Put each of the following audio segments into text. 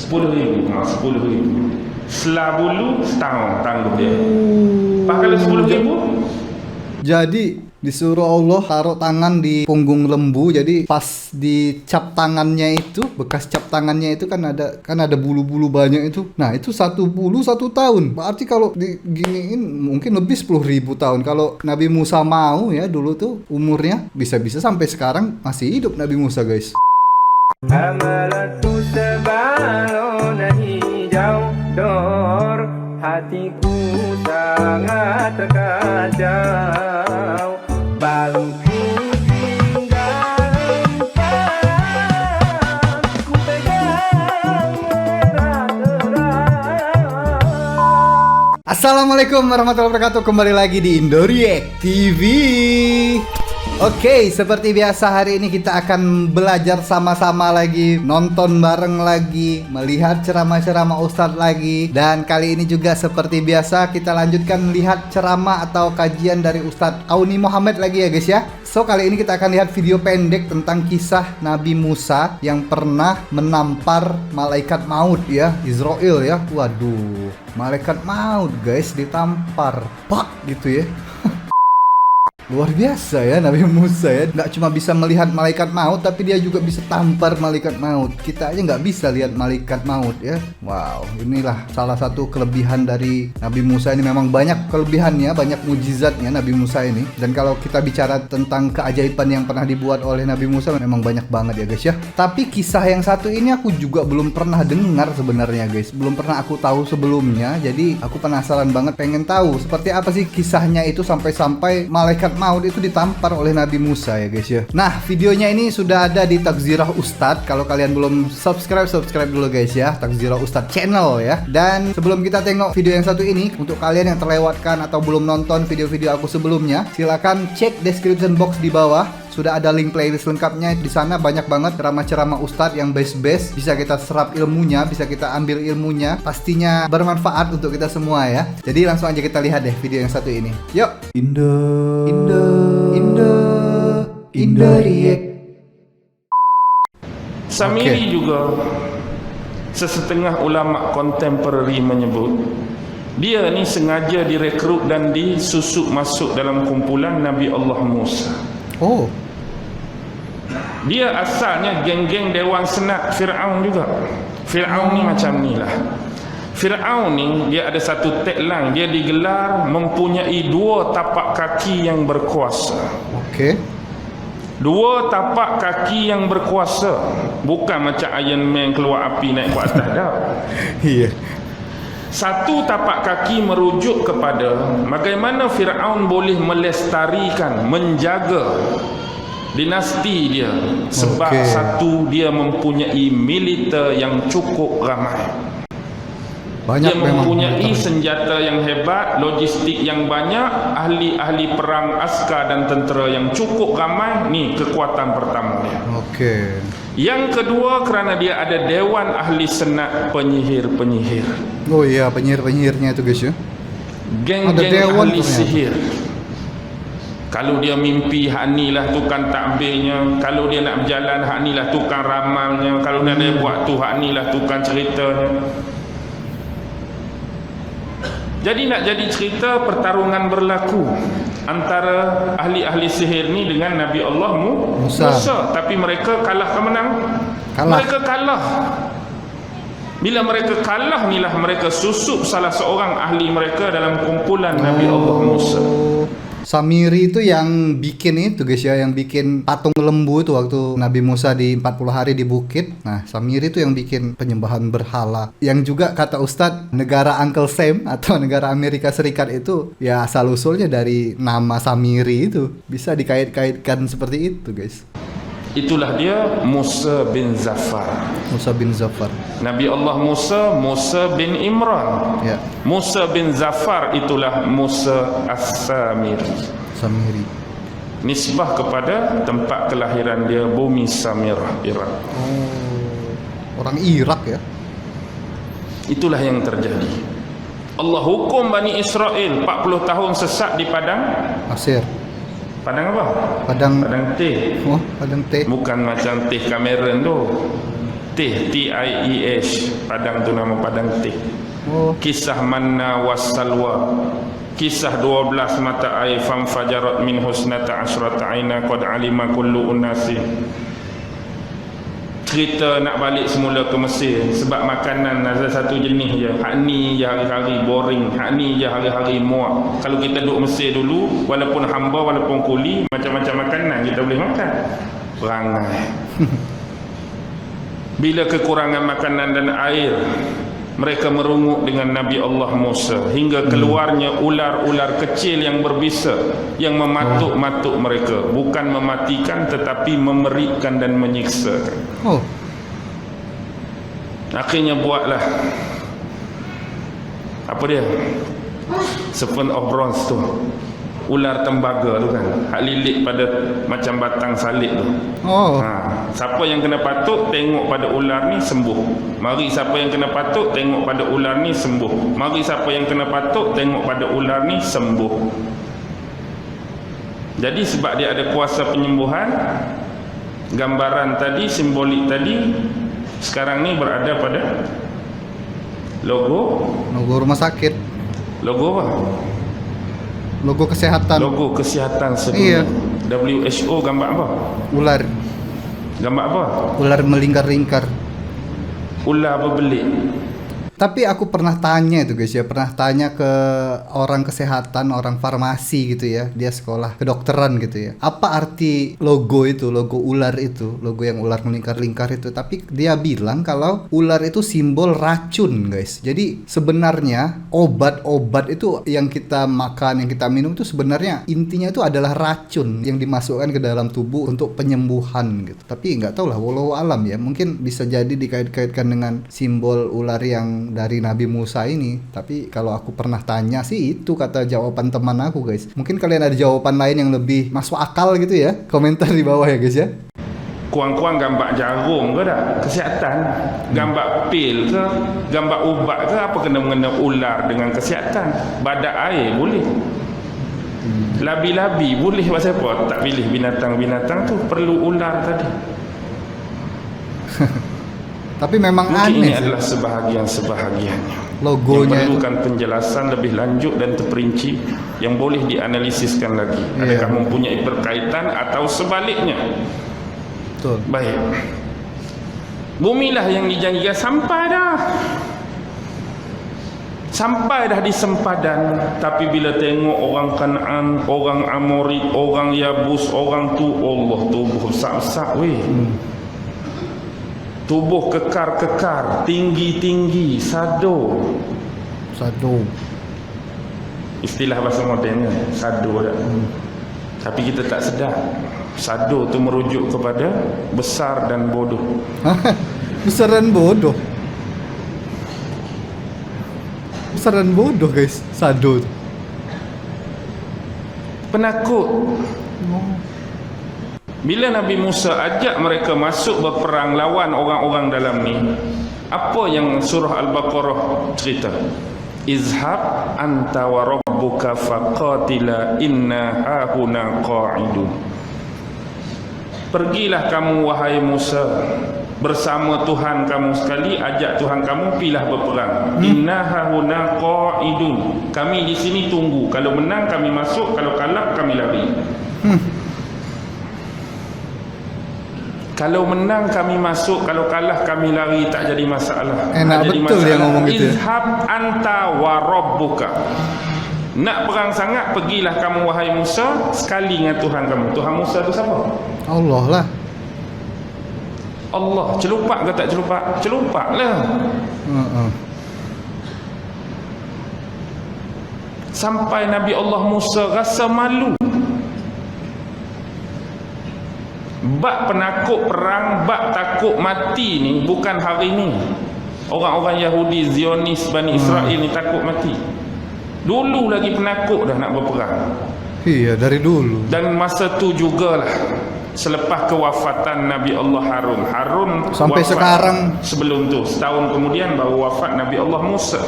10,000. 10,000. Selabulu setahun tangguh dia. Pak kalau 10,000. Jadi disuruh Allah taruh tangan di punggung lembu, jadi pas dicap tangannya itu, bekas cap tangannya itu kan ada bulu-bulu banyak itu. Nah itu satu bulu 1 tahun. Berarti kalau diginiin mungkin lebih 10.000 tahun. Kalau Nabi Musa mau ya dulu tuh umurnya bisa-bisa sampai sekarang masih hidup Nabi Musa, guys. Amalatu sebalona hijau dor, hatiku sangat terkacau. Balungku tinggal ku pegang merah terang. Assalamualaikum warahmatullahi wabarakatuh. Kembali lagi di Indoriek TV. Oke, seperti biasa hari ini kita akan belajar sama-sama lagi, nonton bareng lagi, melihat ceramah-ceramah Ustadz lagi. Dan kali ini juga seperti biasa kita lanjutkan melihat ceramah atau kajian dari Ustadz Auni Muhammad lagi ya guys ya. So kali ini kita akan lihat video pendek tentang kisah Nabi Musa yang pernah menampar malaikat maut ya, Israel ya. Waduh, malaikat maut guys ditampar, pak gitu ya. Luar biasa ya Nabi Musa ya. Nggak cuma bisa melihat malaikat maut, tapi dia juga bisa tampar malaikat maut. Kita aja nggak bisa lihat malaikat maut ya. Wow, inilah salah satu kelebihan dari Nabi Musa ini. Memang banyak kelebihannya, banyak mujizatnya Nabi Musa ini. Dan kalau kita bicara tentang keajaiban yang pernah dibuat oleh Nabi Musa, memang banyak banget ya guys ya. Tapi kisah yang satu ini aku juga belum pernah dengar sebenarnya guys. Belum pernah aku tahu sebelumnya. Jadi aku penasaran banget, pengen tahu seperti apa sih kisahnya itu sampai-sampai malaikat maut itu ditampar oleh Nabi Musa ya guys ya. Nah videonya ini sudah ada di Takzirah Ustadz. Kalau kalian belum subscribe dulu guys ya, Takzirah Ustadz channel ya. Dan sebelum kita tengok video yang satu ini, untuk kalian yang terlewatkan atau belum nonton video-video aku sebelumnya, silakan cek description box di bawah. Sudah ada link playlist lengkapnya di sana. Banyak banget ceramah-ceramah Ustadz yang best-best. Bisa kita serap ilmunya, bisa kita ambil ilmunya. Pastinya bermanfaat untuk kita semua ya. Jadi langsung aja kita lihat deh video yang satu ini. Yuk. Indoriek. Samiri juga sesetengah ulama kontemporari menyebut dia ni sengaja direkrut dan disusuk masuk dalam kumpulan Nabi Allah Musa. Oh. Dia asalnya geng-geng Dewan Senat Fir'aun juga. Fir'aun ni macam ni lah. Fir'aun ni dia ada satu tagline, dia digelar mempunyai 2 tapak kaki yang berkuasa. Okey. 2 tapak kaki yang berkuasa. Bukan macam Iron Man keluar api naik ke atas dah. Iya. Satu tapak kaki merujuk kepada bagaimana Fir'aun boleh melestarikan, menjaga dinasti dia. Sebab satu, dia mempunyai militer yang cukup ramai. Dia mempunyai senjata yang hebat, logistik yang banyak, ahli-ahli perang, askar dan tentera yang cukup ramai. Ni kekuatan pertama dia. Okey. Yang kedua, kerana dia ada dewan ahli senat penyihir-penyihir. Oh iya, penyihir-penyihirnya itu guys ya. Geng-geng ahli sihir. Kalau dia mimpi, hak ni lah tukang takbirnya. Kalau dia nak berjalan, hak ni lah tukang ramalnya. Kalau dia buat tu, hak ni lah tukang ceritanya. Jadi nak jadi cerita, pertarungan berlaku antara ahli-ahli sihir ni dengan Nabi Allah Musa. Tapi mereka kalah ke menang? Mereka kalah. Bila mereka kalah ni lah mereka susup salah seorang ahli mereka dalam kumpulan Nabi Allah Musa. Samiri itu yang bikin itu guys ya, yang bikin patung lembu itu waktu Nabi Musa di 40 hari di bukit. Nah Samiri itu yang bikin penyembahan berhala. Yang juga kata Ustadz, negara Uncle Sam atau negara Amerika Serikat itu ya asal usulnya dari nama Samiri itu. Bisa dikait-kaitkan seperti itu guys. Itulah dia Musa bin Zafar. Musa bin Zafar. Nabi Allah Musa, Musa bin Imran. Ya. Musa bin Zafar itulah Musa As-Samiri. Samiri. Nisbah kepada tempat kelahiran dia, bumi Samirah, Irak. Oh, orang Irak ya. Itulah yang terjadi. Allah hukum Bani Israel 40 tahun sesat di padang Pasir. Padang apa? Padang teh. Oh, padang teh. Bukan macam teh Cameron tu. Tih, T-I-E-H. Padang tu nama padang tih. Oh. Kisah manna was salwa. Kisah 12 mata air famfajarat min husnata asyrata aina qad alima kullu unasin. Cerita nak balik semula ke Mesir sebab makanan ada satu jenis je. Hak ni je hari-hari boring, hak ni je hari-hari muak. Kalau kita duduk Mesir dulu, walaupun hamba, walaupun kuli, macam-macam makanan kita boleh makan. Perangai. Bila kekurangan makanan dan air, mereka merunguk dengan Nabi Allah Musa hingga keluarnya ular-ular kecil yang berbisa yang mematuk-matuk mereka, bukan mematikan tetapi memerikan dan menyiksa. Oh. Akhirnya buatlah apa dia, serpent of bronze tu, ular tembaga tu kan, hak lilit pada macam batang salib tu. Oh. Siapa yang kena patuk tengok pada ular ni sembuh. Mari siapa yang kena patuk tengok pada ular ni sembuh. Mari siapa yang kena patuk tengok pada ular ni sembuh. Jadi sebab dia ada kuasa penyembuhan, gambaran tadi, simbolik tadi sekarang ni berada pada logo Rumah sakit. Logo apa? Logo kesehatan. Logo kesihatan sedunia. Iya. WHO gambar apa? Ular. Gambar apa? Ular melingkar-lingkar. Ular berbelit. Tapi aku pernah tanya itu guys ya, pernah tanya ke orang kesehatan, orang farmasi gitu ya, dia sekolah kedokteran gitu ya. Apa arti logo itu, logo ular itu, logo yang ular melingkar-lingkar itu? Tapi dia bilang kalau ular itu simbol racun guys. Jadi sebenarnya obat-obat itu yang kita makan, yang kita minum itu sebenarnya intinya itu adalah racun yang dimasukkan ke dalam tubuh untuk penyembuhan gitu. Tapi nggak tahu lah, walau alam ya, mungkin bisa jadi dikait-kaitkan dengan simbol ular yang dari Nabi Musa ini. Tapi kalau aku pernah tanya sih itu kata jawaban teman aku guys. Mungkin kalian ada jawaban lain yang lebih masuk akal gitu ya, komentar di bawah ya guys ya. Kuang-kuang gambar jarum ke tak? Kesihatan. Gambar pil ke? Gambar ubat ke? Apa kena mengena ular dengan kesihatan? Badak air boleh. Labi-labi boleh. Pasal apa tak pilih binatang-binatang tu? Perlu ular tadi. Tapi memang mungkin aneh ini sih. adalah sebahagian-sebahagiannya Logonya yang perlukan penjelasan lebih lanjut dan terperinci yang boleh dianalisiskan lagi. Adakah mempunyai berkaitan atau sebaliknya? Betul. Baik. Bumilah yang dijanjikan sampai dah. Sampai dah di sempadan. Tapi bila tengok orang Kanaan, orang Amori, orang Yabus, orang tu, Allah tubuh besar-besar weh. Tubuh kekar-kekar, tinggi-tinggi, sado. Istilah bahasa modernnya, sado dah. Tapi kita tak sedar. Sado tu merujuk kepada besar dan bodoh. Besar dan bodoh. Besar dan bodoh guys, sado. Penakut. Bila Nabi Musa ajak mereka masuk berperang lawan orang-orang dalam ni, apa yang surah Al-Baqarah cerita? Izhab anta wa rabbuka faqatila inna hahuna qa'idun. Pergilah kamu wahai Musa bersama Tuhan kamu sekali, ajak Tuhan kamu pilah berperang. Inna hahuna qa'idun. Kami di sini tunggu. Kalau menang kami masuk, kalau kalah kami lari. Kalau menang kami masuk, kalau kalah kami lari, tak jadi masalah. Enak jadi betul masalah. dia ngomong gitu ya. Izhab anta wa rabbuka. Nak perang sangat, pergilah kamu wahai Musa sekali dengan Tuhan kamu. Tuhan Musa tu siapa? Allah lah. Allah. Celupak ke tak celupak? Celupak lah. Sampai Nabi Allah Musa rasa malu. Bak penakut perang, bak takut mati ni bukan hari ni. Orang-orang Yahudi, Zionis, Bani Israel ni takut mati. Dulu lagi penakut dah nak berperang. Iya, dari dulu. Dan masa tu jugalah selepas kewafatan Nabi Allah Harun Sampai wafat sekarang. sebelum tu setahun kemudian baru wafat Nabi Allah Musa.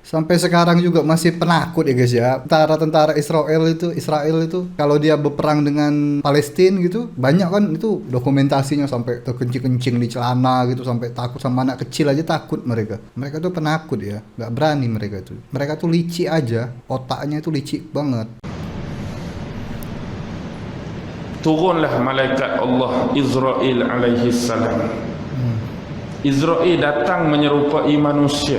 Sampai sekarang juga masih penakut ya guys ya. Tentara Israel itu kalau dia berperang dengan Palestina gitu, banyak kan itu dokumentasinya sampai terkencing-kencing di celana gitu, sampai takut, sama anak kecil aja takut mereka. Mereka tuh penakut ya, nggak berani mereka tuh. Mereka tuh licik aja, otaknya itu licik banget. Turunlah malaikat Allah Israel alaihi salam. Israel datang menyerupai manusia.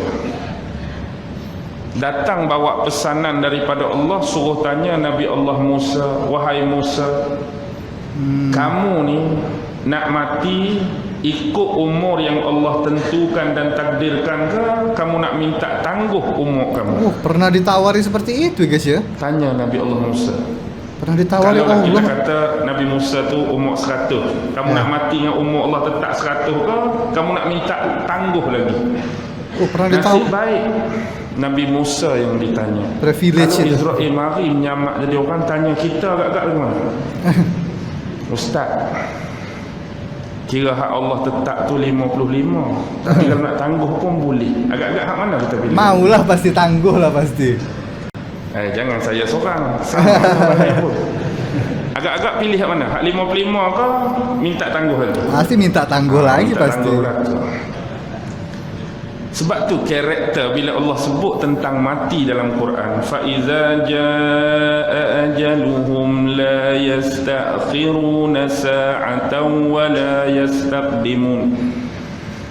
Datang bawa pesanan daripada Allah, suruh tanya Nabi Allah Musa, wahai Musa, kamu ni nak mati ikut umur yang Allah tentukan dan takdirkan ke, kamu nak minta tangguh umur kamu? Pernah ditawari seperti itu guys ya. Tanya Nabi Allah Musa. Pernah ditawari kalau kita Allah. kata Nabi Musa tu umur 100, kamu nak mati dengan umur Allah tetap 100 ke, kamu nak minta tangguh lagi? Pernah Nasib ditawari. baik Nabi Musa yang ditanya. Privilege Kalau itu. Israel mari menyamak jadi orang, tanya kita agak-agak di mana? Ustaz, kira hak Allah tetap tu 55, tapi kalau nak tangguh pun boleh. Agak-agak hak mana kita pilih? Maulah pasti, tangguh lah pasti. Jangan saya seorang, sama pun. Agak-agak pilih hak mana? Hak 55 ke minta tangguh lagi? Pasti minta tangguh lagi minta pasti. tangguh lagi. Sebab tu karakter bila Allah sebut tentang mati dalam Quran, fa iza jaa ajaluhum la yastakhiruna sa'atan wa la yastaqdimun.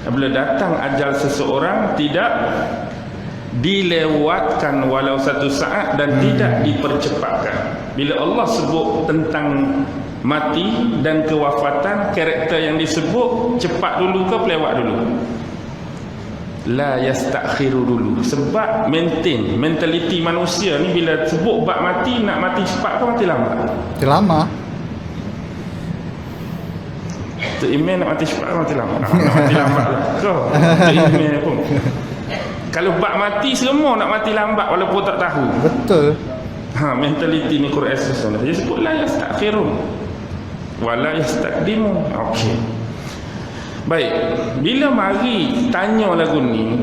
Bila datang ajal seseorang, tidak dilewatkan walau satu saat dan tidak dipercepatkan. Bila Allah sebut tentang mati dan kewafatan, karakter yang disebut cepat dulu ke pelewat dulu? La yastakhiru dulu. Sebab maintain mentaliti manusia ni, bila sebut bab mati, nak mati cepat ke mati lambat? Mati lama. Tok Imeh nak mati cepat ke mati lambat? Nak mati lambat lah. Kau Tok Imeh pun, kalau bab mati semua nak mati lambat walaupun tak tahu. Betul. Mentaliti ni Quran Sunnah. Dia sebut la yastakhirun wa la yastaqdimun. Okey. Baik, bila mari tanya lagu ni,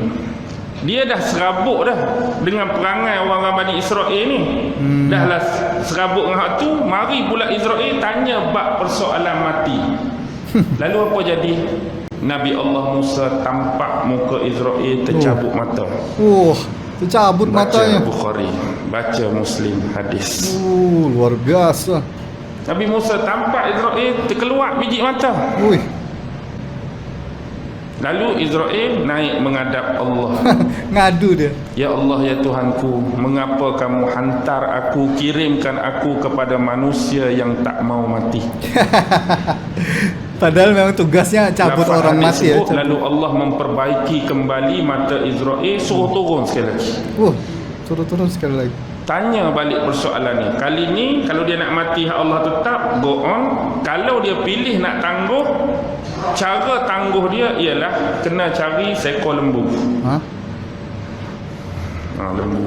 dia dah serabut dah dengan perangai orang Bani Israel ni. Dah lah serabut dengan hak tu, mari pula Israel tanya bab persoalan mati. Lalu apa jadi? Nabi Allah Musa tampak muka Israel tercabut mata. Tercabut Baca matanya. Bukhari, baca Muslim hadis. Luar biasa. Nabi Musa tampak Israel terkeluar biji mata. Lalu Israel naik menghadap Allah. Ngadu dia. Ya Allah, ya Tuhanku, mengapa kamu hantar aku, kirimkan aku kepada manusia yang tak mau mati? Padahal memang tugasnya cabut Lafaz orang hadis mati ya. sebut, lalu Allah memperbaiki kembali mata Israel, suruh turun sekali lagi. Turun sekali lagi. Tanya balik persoalan ni. Kali ni kalau dia nak mati hak Allah tetap, go on. Kalau dia pilih nak tangguh, cara tangguh dia ialah kena cari seekor lembu. Lembu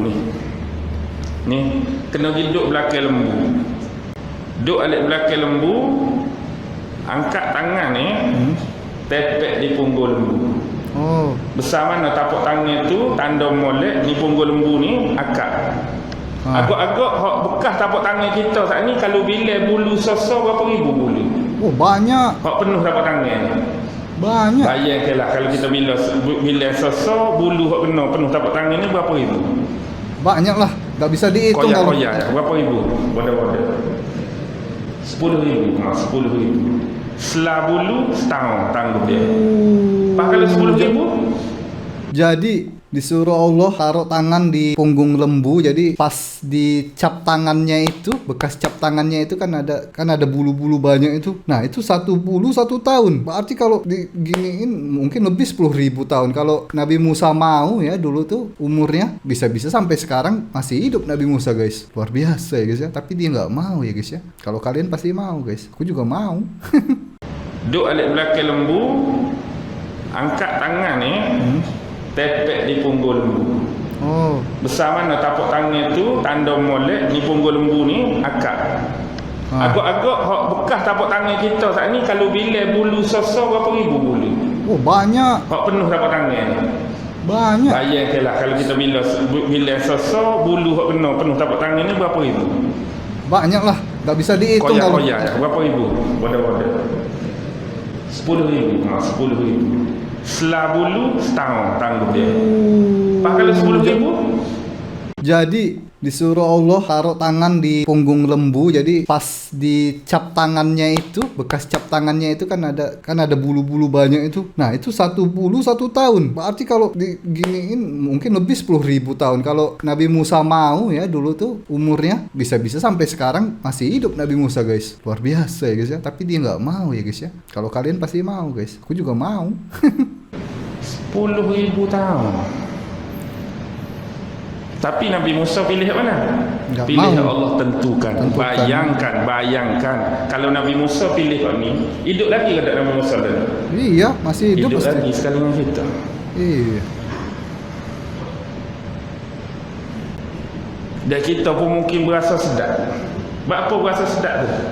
ni kena duduk belakang lembu. Duduk alik belakang lembu, angkat tangan ni, tepek di punggung lembu. Besar mana tapak tangan tu, tanda molek ni punggung lembu ni, akak. Agak-agak hak bekas tapak tangan kita saat ni, kalau bila bulu sosok berapa ribu bulu? Banyak. Hak penuh tapak tangan ni. Banyak. Bayangkanlah kalau kita bila sosok bulu hak penuh tapak tangan ni berapa ribu? Banyak lah, tak bisa dihitung. Koyak-koyak berapa ribu? Wadah-wadah 10,000. 10,000 selah bulu setahun tangguh dia. Kalau 10,000, jadi disuruh Allah taruh tangan di punggung lembu, jadi pas dicap tangannya itu, bekas cap tangannya itu kan ada bulu-bulu banyak itu. Nah, itu satu bulu 1 tahun. Berarti kalau diginiin mungkin lebih 10.000 tahun. Kalau Nabi Musa mau ya, dulu tuh umurnya bisa-bisa sampai sekarang masih hidup Nabi Musa, guys. Luar biasa ya guys ya. Tapi dia nggak mau ya guys ya. Kalau kalian pasti mau guys. Aku juga mau. duduk alik belakang lembu, angkat tangan ni, tepek di punggung lembu. Besar mana tapak tangan tu, tanda molek ni punggung lembu ni, akak. Agak-agak hak bekas tapak tangan kita saat ni, kalau bila bulu sosok berapa ribu bulu? Banyak. Hak penuh tapak tangan ni. Banyak. Bayangkanlah kalau kita bila sosok bulu hak kena penuh tapak tangan ni berapa ribu? Banyak lah. Gak bisa dihitung kalau. Koyak-koyak berapa ribu? Bodoh-bodoh. 10,000. 10,000. Selah bulu setahun tangguh dia. Pak kalau 10,000? Jadi disuruh Allah taruh tangan di punggung lembu, jadi pas dicap tangannya itu, bekas cap tangannya itu kan ada bulu-bulu banyak itu. Nah itu satu bulu 1 tahun. Berarti kalau diginiin mungkin lebih 10.000 tahun. Kalau Nabi Musa mau ya dulu tuh umurnya bisa-bisa sampai sekarang masih hidup Nabi Musa guys. Luar biasa ya guys ya. Tapi dia nggak mau ya guys ya. Kalau kalian pasti mau guys. Aku juga mau. 10,000 tahun. Tapi Nabi Musa pilih mana? Nggak Pilih mau. Allah tentukan. Bayangkan kalau Nabi Musa pilih ni, hidup lagi ke tak Nabi Musa tadi? Iya masih hidup Hidup pasti. lagi sekali dengan kita. Iya. Dan kita pun mungkin berasa sedap. Berapa berasa sedap tu?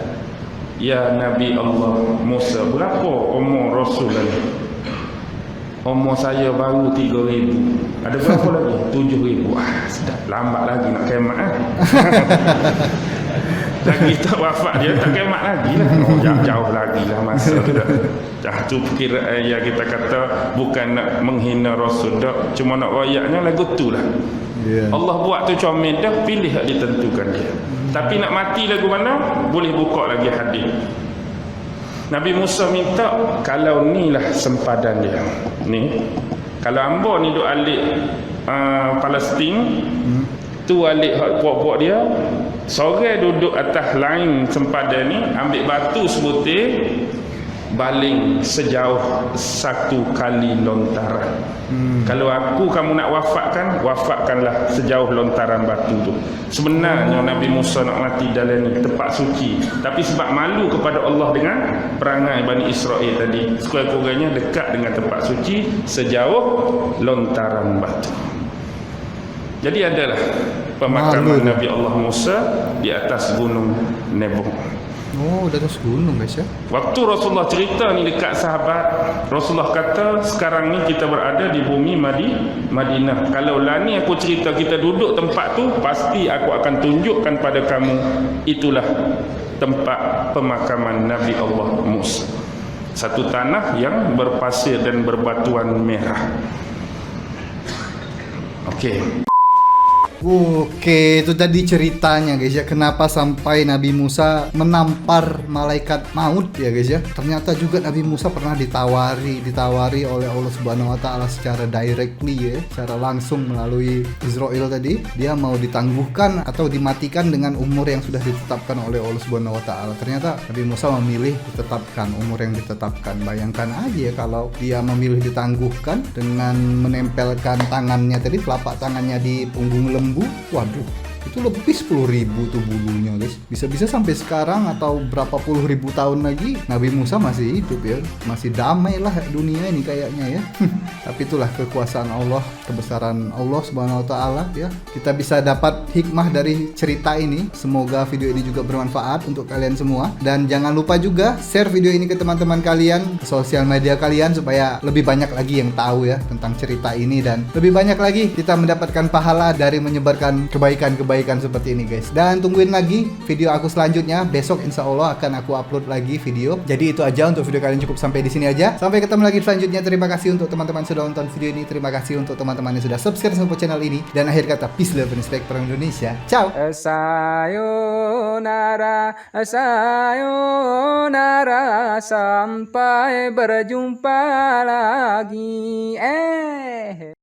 Ya Nabi Allah Musa, berapa umur Rasul lagi? Umur saya baru 3,000. Ada berapa lagi? 7,000. Wah, sedap. Lambat lagi nak kemat ah. Dan kita wafat dia tak kemat lagi lah. Oh, jauh lagi lah masa tu dah. Dah tu kira ya kita kata bukan nak menghina Rasul dah, cuma nak royaknya lagu tu lah. Iya. Allah buat tu comel dah, pilih hak ditentukan dia. Tapi nak mati lagu mana? Boleh buka lagi hadis. Nabi Musa minta kalau ni lah sempadan dia. Ni kalau hamba ni duk alik Palestin, tu alik hak puak-puak dia, seorang duduk atas lain sempadan ni, ambil batu sebutir, baling sejauh 1 kali lontaran. Kalau aku kamu nak wafatkanlah sejauh lontaran batu tu. Sebenarnya Nabi Musa nak mati dalam ni tempat suci, tapi sebab malu kepada Allah dengan perangai Bani Israel tadi, sekurang-kurangnya dekat dengan tempat suci sejauh lontaran batu. Jadi adalah pemakaman Nabi Allah Musa di atas gunung Nebo. Oh, di atas gunung guys ya. Waktu Rasulullah cerita ni dekat sahabat, Rasulullah kata sekarang ni kita berada di bumi Madinah. Kalau lah ni aku cerita kita duduk tempat tu, pasti aku akan tunjukkan pada kamu itulah tempat pemakaman Nabi Allah Musa. Satu tanah yang berpasir dan berbatuan merah. Okey. Oke, itu tadi ceritanya guys ya, kenapa sampai Nabi Musa menampar malaikat maut ya guys ya. Ternyata juga Nabi Musa pernah ditawari oleh Allah Subhanahu wa taala secara directly ya, secara langsung melalui Israel tadi. Dia mau ditangguhkan atau dimatikan dengan umur yang sudah ditetapkan oleh Allah Subhanahu wa taala. Ternyata Nabi Musa memilih ditetapkan umur yang ditetapkan. Bayangkan aja ya kalau dia memilih ditangguhkan dengan menempelkan tangannya tadi, telapak tangannya di punggung lembu. Waduh, itu lebih 10.000 tuh bulunya guys. Bisa-bisa sampai sekarang atau berapa puluh ribu tahun lagi Nabi Musa masih hidup ya. Masih damai lah dunia ini kayaknya ya. Tapi itulah kekuasaan Allah, kebesaran Allah Subhanahu wa taala ya. Kita bisa dapat hikmah dari cerita ini. Semoga video ini juga bermanfaat untuk kalian semua. Dan jangan lupa juga share video ini ke teman-teman kalian, ke sosial media kalian, supaya lebih banyak lagi yang tahu ya tentang cerita ini, dan lebih banyak lagi kita mendapatkan pahala dari menyebarkan kebaikan seperti ini guys. Dan tungguin lagi video aku selanjutnya. Besok insya Allah akan aku upload lagi video. Jadi itu aja untuk video kalian, cukup sampai di sini aja. Sampai ketemu lagi selanjutnya. Terima kasih untuk teman-teman sudah nonton video ini. Terima kasih untuk teman-teman yang sudah subscribe sama channel ini. Dan akhir kata, peace, love, and respect for Indonesia. Ciao. Sayonara, sayonara, sampai berjumpa lagi.